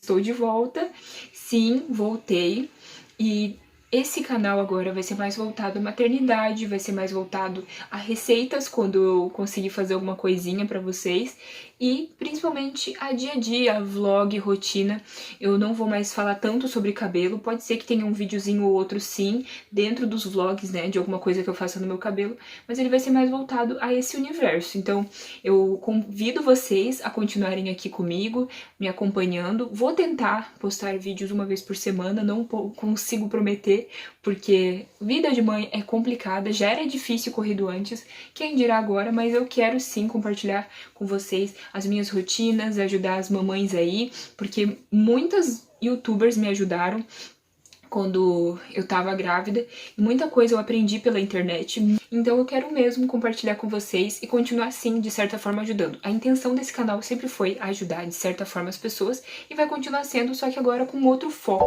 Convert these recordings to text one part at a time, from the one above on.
Estou de volta, sim, voltei, e esse canal agora vai ser mais voltado à maternidade, vai ser mais voltado a receitas quando eu conseguir fazer alguma coisinha pra vocês, e principalmente a dia a dia, vlog, rotina. Eu não vou mais falar tanto sobre cabelo, pode ser que tenha um videozinho ou outro sim, dentro dos vlogs, né, de alguma coisa que eu faça no meu cabelo, mas ele vai ser mais voltado a esse universo. Então eu convido vocês a continuarem aqui comigo, me acompanhando. Vou tentar postar vídeos uma vez por semana, não consigo prometer, porque vida de mãe é complicada, já era difícil corrido antes, quem dirá agora, mas eu quero sim compartilhar com vocês as minhas rotinas, ajudar as mamães aí, porque muitas youtubers me ajudaram quando eu tava grávida, e muita coisa eu aprendi pela internet, então eu quero mesmo compartilhar com vocês e continuar assim, de certa forma, ajudando. A intenção desse canal sempre foi ajudar, de certa forma, as pessoas, e vai continuar sendo, só que agora com outro foco.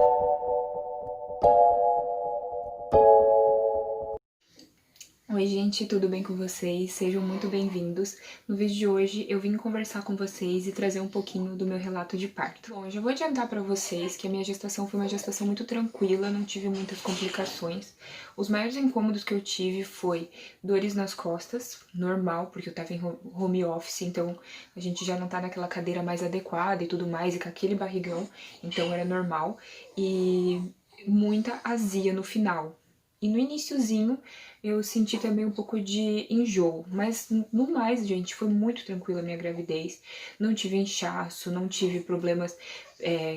Oi gente, tudo bem com vocês? Sejam muito bem-vindos. No vídeo de hoje eu vim conversar com vocês e trazer um pouquinho do meu relato de parto. Bom, eu já vou adiantar pra vocês que a minha gestação foi uma gestação muito tranquila, não tive muitas complicações. Os maiores incômodos que eu tive foi dores nas costas, normal, porque eu tava em home office, então a gente já não tá naquela cadeira mais adequada e tudo mais, e com aquele barrigão, então era normal. E muita azia no final. E no iniciozinho eu senti também um pouco de enjoo, mas no mais, gente, foi muito tranquila a minha gravidez. Não tive inchaço, não tive problemas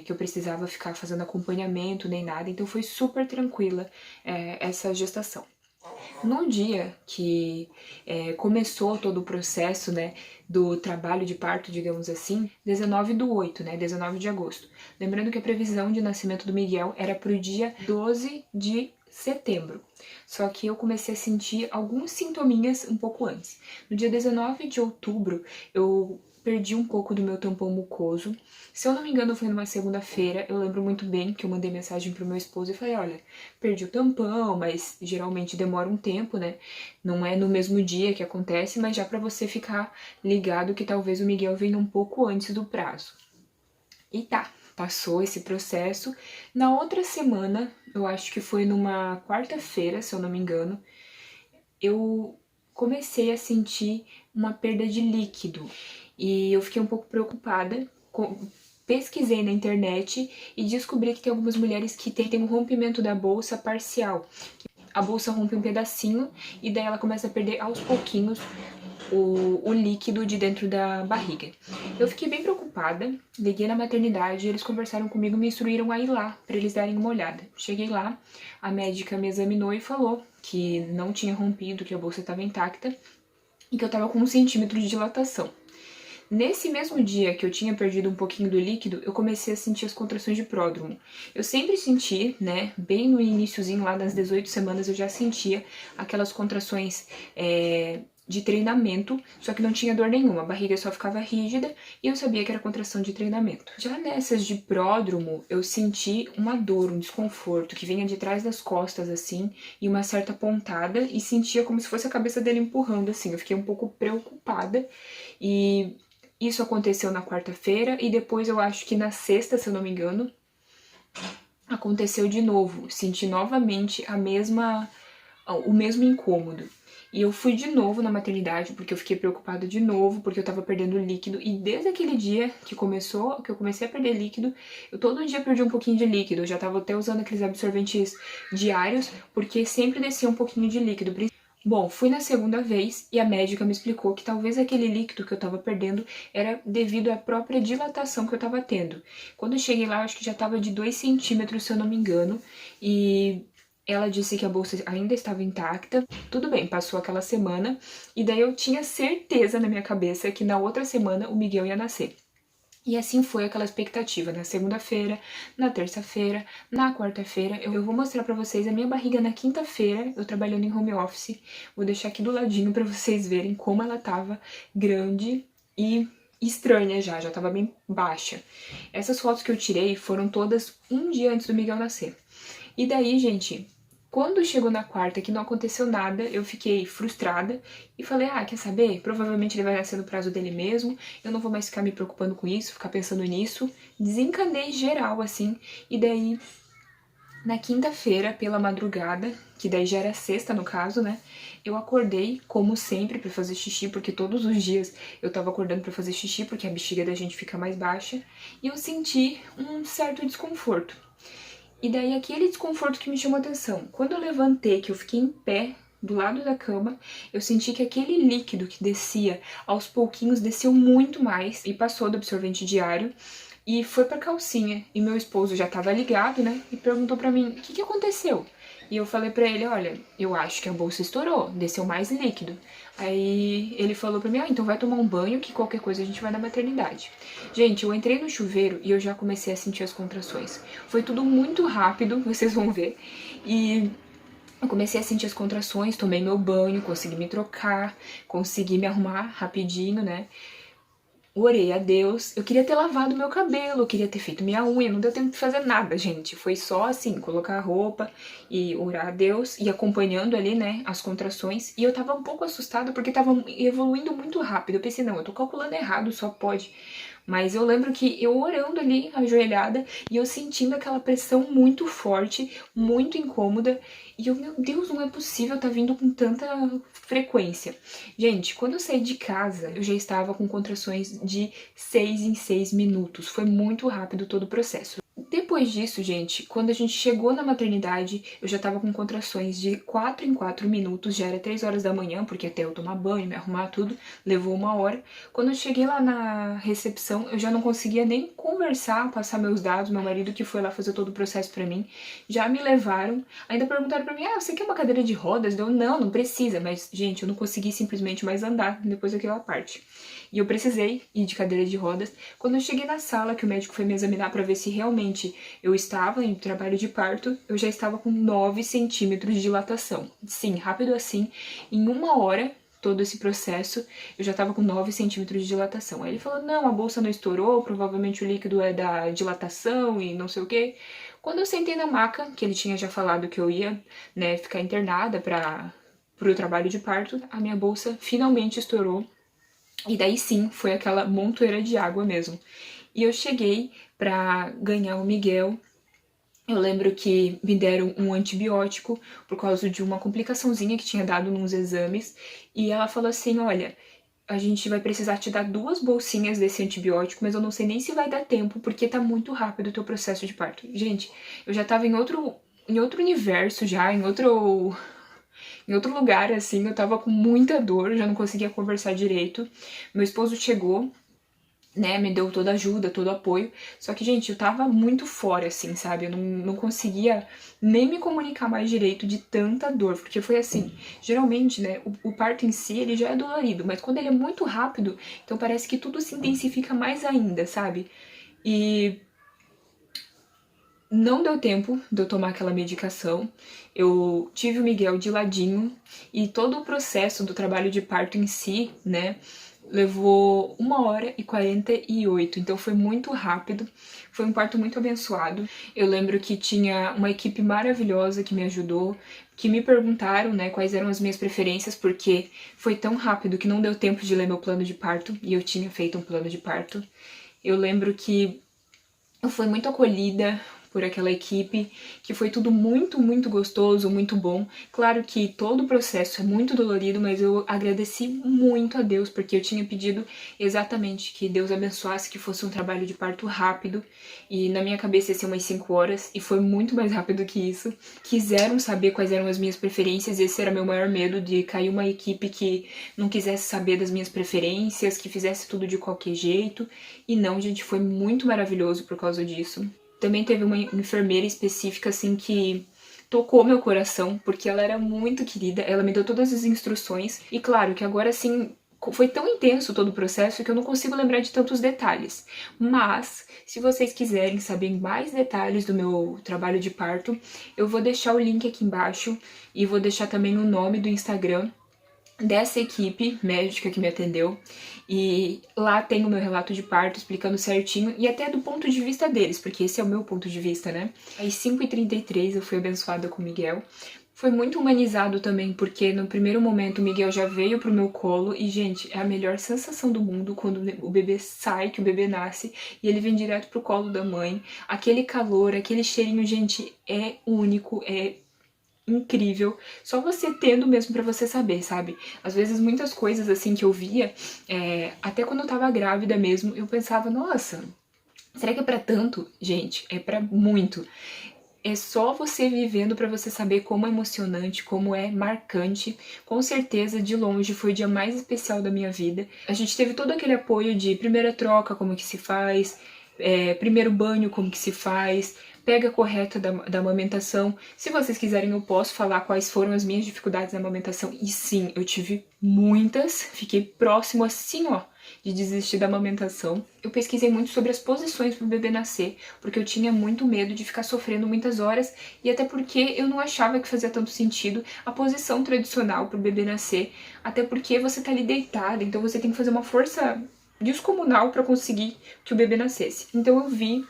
que eu precisava ficar fazendo acompanhamento nem nada, então foi super tranquila essa gestação. No dia que começou todo o processo, né, do trabalho de parto, digamos assim, 19/8, né, 19 de agosto. Lembrando que a previsão de nascimento do Miguel era pro dia 12 de setembro. Só que eu comecei a sentir alguns sintominhas um pouco antes. No dia 19 de outubro, eu perdi um pouco do meu tampão mucoso. Se eu não me engano, foi numa segunda-feira. Eu lembro muito bem que eu mandei mensagem pro meu esposo e falei, olha, perdi o tampão, mas geralmente demora um tempo, né? Não é no mesmo dia que acontece, mas já pra você ficar ligado que talvez o Miguel venha um pouco antes do prazo. E tá, passou esse processo. Na outra semana, eu acho que foi numa quarta-feira, se eu não me engano, eu comecei a sentir uma perda de líquido. E eu fiquei um pouco preocupada, pesquisei na internet e descobri que tem algumas mulheres que têm um rompimento da bolsa parcial. A bolsa rompe um pedacinho e daí ela começa a perder aos pouquinhos o líquido de dentro da barriga. Eu fiquei bem preocupada, liguei na maternidade, eles conversaram comigo e me instruíram a ir lá, para eles darem uma olhada. Cheguei lá, a médica me examinou e falou que não tinha rompido, que a bolsa estava intacta e que eu estava com 1 centímetro de dilatação. Nesse mesmo dia que eu tinha perdido um pouquinho do líquido, eu comecei a sentir as contrações de pródromo. Eu sempre senti, né, bem no iniciozinho lá das 18 semanas eu já sentia aquelas contrações de treinamento, só que não tinha dor nenhuma, a barriga só ficava rígida e eu sabia que era contração de treinamento. Já nessas de pródromo, eu senti uma dor, um desconforto que vinha de trás das costas assim, e uma certa pontada, e sentia como se fosse a cabeça dele empurrando assim. Eu fiquei um pouco preocupada e isso aconteceu na quarta-feira e depois eu acho que na sexta, se eu não me engano, aconteceu de novo. Senti novamente o mesmo incômodo. E eu fui de novo na maternidade porque eu fiquei preocupada de novo, porque eu tava perdendo líquido. E desde aquele dia que eu comecei a perder líquido, eu todo dia perdi um pouquinho de líquido. Eu já tava até usando aqueles absorventes diários, porque sempre descia um pouquinho de líquido. Bom, fui na segunda vez e a médica me explicou que talvez aquele líquido que eu tava perdendo era devido à própria dilatação que eu tava tendo. Quando eu cheguei lá, eu acho que já tava de 2 centímetros, se eu não me engano, e ela disse que a bolsa ainda estava intacta. Tudo bem, passou aquela semana, e daí eu tinha certeza na minha cabeça que na outra semana o Miguel ia nascer. E assim foi aquela expectativa, na segunda-feira, na terça-feira, na quarta-feira. Eu vou mostrar pra vocês a minha barriga na quinta-feira, eu trabalhando em home office. Vou deixar aqui do ladinho pra vocês verem como ela tava grande e estranha já tava bem baixa. Essas fotos que eu tirei foram todas um dia antes do Miguel nascer. E daí, gente, Quando chegou na quarta que não aconteceu nada, eu fiquei frustrada e falei, quer saber? Provavelmente ele vai nascer no prazo dele mesmo, eu não vou mais ficar me preocupando com isso, ficar pensando nisso. Desencanei geral, assim, e daí, na quinta-feira, pela madrugada, que daí já era sexta no caso, né, eu acordei, como sempre, pra fazer xixi, porque todos os dias eu tava acordando pra fazer xixi, porque a bexiga da gente fica mais baixa, e eu senti um certo desconforto. E daí aquele desconforto que me chamou atenção. Quando eu levantei, que eu fiquei em pé do lado da cama, eu senti que aquele líquido que descia aos pouquinhos desceu muito mais e passou do absorvente diário e foi pra calcinha. E meu esposo já tava ligado, né? E perguntou pra mim: "O que que aconteceu?" E eu falei pra ele: "Olha, eu acho que a bolsa estourou, desceu mais líquido." Aí ele falou pra mim: "Então vai tomar um banho que qualquer coisa a gente vai na maternidade." Gente, eu entrei no chuveiro e eu já comecei a sentir as contrações. Foi tudo muito rápido, vocês vão ver. E eu comecei a sentir as contrações, tomei meu banho, consegui me trocar, consegui me arrumar rapidinho, né? Orei a Deus. Eu queria ter lavado meu cabelo, eu queria ter feito minha unha, não deu tempo de fazer nada, gente. Foi só assim, colocar a roupa e orar a Deus e acompanhando ali, né, as contrações. E eu tava um pouco assustada porque tava evoluindo muito rápido. Eu pensei, não, eu tô calculando errado, só pode. Mas eu lembro que eu orando ali, ajoelhada, e eu sentindo aquela pressão muito forte, muito incômoda, e eu, meu Deus, não é possível tá vindo com tanta frequência. Gente, quando eu saí de casa, eu já estava com contrações de 6 em 6 minutos. Foi muito rápido todo o processo. Depois disso, gente, quando a gente chegou na maternidade, eu já tava com contrações de 4 em 4 minutos, já era 3 horas da manhã, porque até eu tomar banho, me arrumar tudo, levou 1 hora. Quando eu cheguei lá na recepção, eu já não conseguia nem conversar, passar meus dados, meu marido que foi lá fazer todo o processo pra mim, já me levaram, ainda perguntaram pra mim, você quer uma cadeira de rodas? Eu, não precisa, mas, gente, eu não consegui simplesmente mais andar depois daquela parte. E eu precisei ir de cadeira de rodas. Quando eu cheguei na sala, que o médico foi me examinar para ver se realmente eu estava em trabalho de parto, eu já estava com 9 centímetros de dilatação. Sim, rápido assim, em 1 hora, todo esse processo, eu já estava com 9 centímetros de dilatação. Aí ele falou, não, a bolsa não estourou, provavelmente o líquido é da dilatação e não sei o quê. Quando eu sentei na maca, que ele tinha já falado que eu ia, né, ficar internada para o trabalho de parto, a minha bolsa finalmente estourou. E daí sim, foi aquela montoeira de água mesmo. E eu cheguei pra ganhar o Miguel. Eu lembro que me deram um antibiótico por causa de uma complicaçãozinha que tinha dado nos exames. E ela falou assim, olha, a gente vai precisar te dar 2 bolsinhas desse antibiótico, mas eu não sei nem se vai dar tempo, porque tá muito rápido o teu processo de parto. Gente, eu já tava em outro universo já, em outro lugar, assim, eu tava com muita dor, já não conseguia conversar direito. Meu esposo chegou, né, me deu toda a ajuda, todo o apoio. Só que, gente, eu tava muito fora, assim, sabe? Eu não conseguia nem me comunicar mais direito de tanta dor. Porque foi assim, geralmente, né, o parto em si, ele já é dolorido. Mas quando ele é muito rápido, então parece que tudo se intensifica mais ainda, sabe? E não deu tempo de eu tomar aquela medicação. Eu tive o Miguel de ladinho e todo o processo do trabalho de parto em si, né, levou 1 hora e 48, então foi muito rápido, foi um parto muito abençoado. Eu lembro que tinha uma equipe maravilhosa que me ajudou, que me perguntaram, né, quais eram as minhas preferências, porque foi tão rápido que não deu tempo de ler meu plano de parto, e eu tinha feito um plano de parto. Eu lembro que eu fui muito acolhida por aquela equipe, que foi tudo muito, muito gostoso, muito bom. Claro que todo o processo é muito dolorido, mas eu agradeci muito a Deus, porque eu tinha pedido exatamente que Deus abençoasse, que fosse um trabalho de parto rápido, e na minha cabeça ia ser umas 5 horas, e foi muito mais rápido que isso. Quiseram saber quais eram as minhas preferências, esse era meu maior medo, de cair uma equipe que não quisesse saber das minhas preferências, que fizesse tudo de qualquer jeito, e não, gente, foi muito maravilhoso por causa disso. Também teve uma enfermeira específica, assim, que tocou meu coração, porque ela era muito querida, ela me deu todas as instruções, e claro que agora, assim, foi tão intenso todo o processo que eu não consigo lembrar de tantos detalhes. Mas, se vocês quiserem saber mais detalhes do meu trabalho de parto, eu vou deixar o link aqui embaixo, e vou deixar também o nome do Instagram dessa equipe médica que me atendeu, e lá tem o meu relato de parto explicando certinho, e até do ponto de vista deles, porque esse é o meu ponto de vista, né? Às 5h33 eu fui abençoada com o Miguel, Foi muito humanizado também, porque no primeiro momento o Miguel já veio pro meu colo e, gente, é a melhor sensação do mundo quando o bebê sai, que o bebê nasce e ele vem direto pro colo da mãe. Aquele calor, aquele cheirinho, gente, é único, é incrível. Só você tendo mesmo pra você saber, sabe? Às vezes muitas coisas assim que eu via, até quando eu tava grávida mesmo, eu pensava, nossa, será que é pra tanto? Gente, é pra muito. É só você vivendo pra você saber como é emocionante, como é marcante. Com certeza, de longe, foi o dia mais especial da minha vida. A gente teve todo aquele apoio de primeira troca, como que se faz, primeiro banho, como que se faz, pega correta da amamentação. Se vocês quiserem, eu posso falar quais foram as minhas dificuldades na amamentação. E sim, eu tive muitas. Fiquei próximo assim, ó, de desistir da amamentação. Eu pesquisei muito sobre as posições para o bebê nascer, porque eu tinha muito medo de ficar sofrendo muitas horas e até porque eu não achava que fazia tanto sentido a posição tradicional para o bebê nascer, até porque você tá ali deitada, então você tem que fazer uma força descomunal para conseguir que o bebê nascesse. Então eu vi,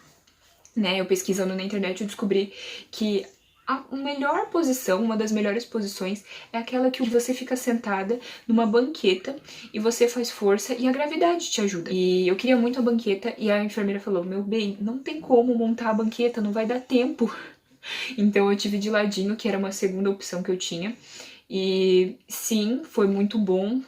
né, eu pesquisando na internet, eu descobri que a melhor posição, uma das melhores posições, é aquela que você fica sentada numa banqueta e você faz força e a gravidade te ajuda. E eu queria muito a banqueta e a enfermeira falou, meu bem, não tem como montar a banqueta, não vai dar tempo. Então eu tive de ladinho, que era uma segunda opção que eu tinha. E sim, foi muito bom,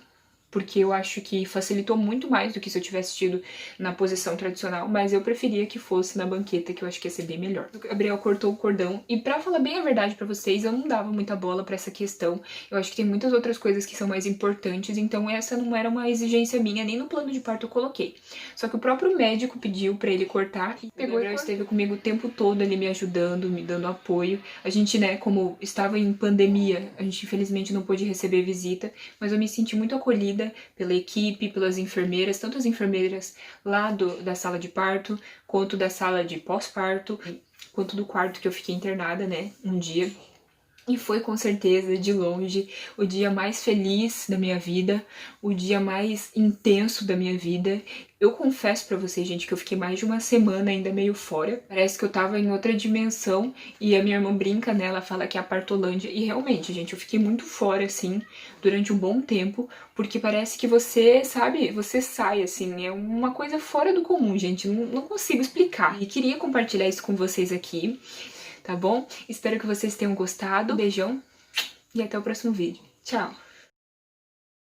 porque eu acho que facilitou muito mais do que se eu tivesse tido na posição tradicional, mas eu preferia que fosse na banqueta, que eu acho que ia ser bem melhor. O Gabriel cortou o cordão, e pra falar bem a verdade pra vocês, eu não dava muita bola pra essa questão. Eu acho que tem muitas outras coisas que são mais importantes, então essa não era uma exigência minha, nem no plano de parto eu coloquei. Só que o próprio médico pediu pra ele cortar, e pegou, o Gabriel esteve comigo o tempo todo ali me ajudando, me dando apoio. A gente, né, como estava em pandemia, a gente infelizmente não pôde receber visita, mas eu me senti muito acolhida pela equipe, pelas enfermeiras, tanto as enfermeiras lá da sala de parto, quanto da sala de pós-parto, quanto do quarto que eu fiquei internada, né, um dia. E foi com certeza, de longe, o dia mais feliz da minha vida, o dia mais intenso da minha vida. Eu confesso pra vocês, gente, que eu fiquei mais de uma semana ainda meio fora. Parece que eu tava em outra dimensão e a minha irmã brinca, né, ela fala que é a partolândia. E realmente, gente, eu fiquei muito fora, assim, durante um bom tempo, porque parece que você, sabe, você sai, assim, é uma coisa fora do comum, gente, não consigo explicar. E queria compartilhar isso com vocês aqui, tá bom? Espero que vocês tenham gostado. Beijão e até o próximo vídeo. Tchau!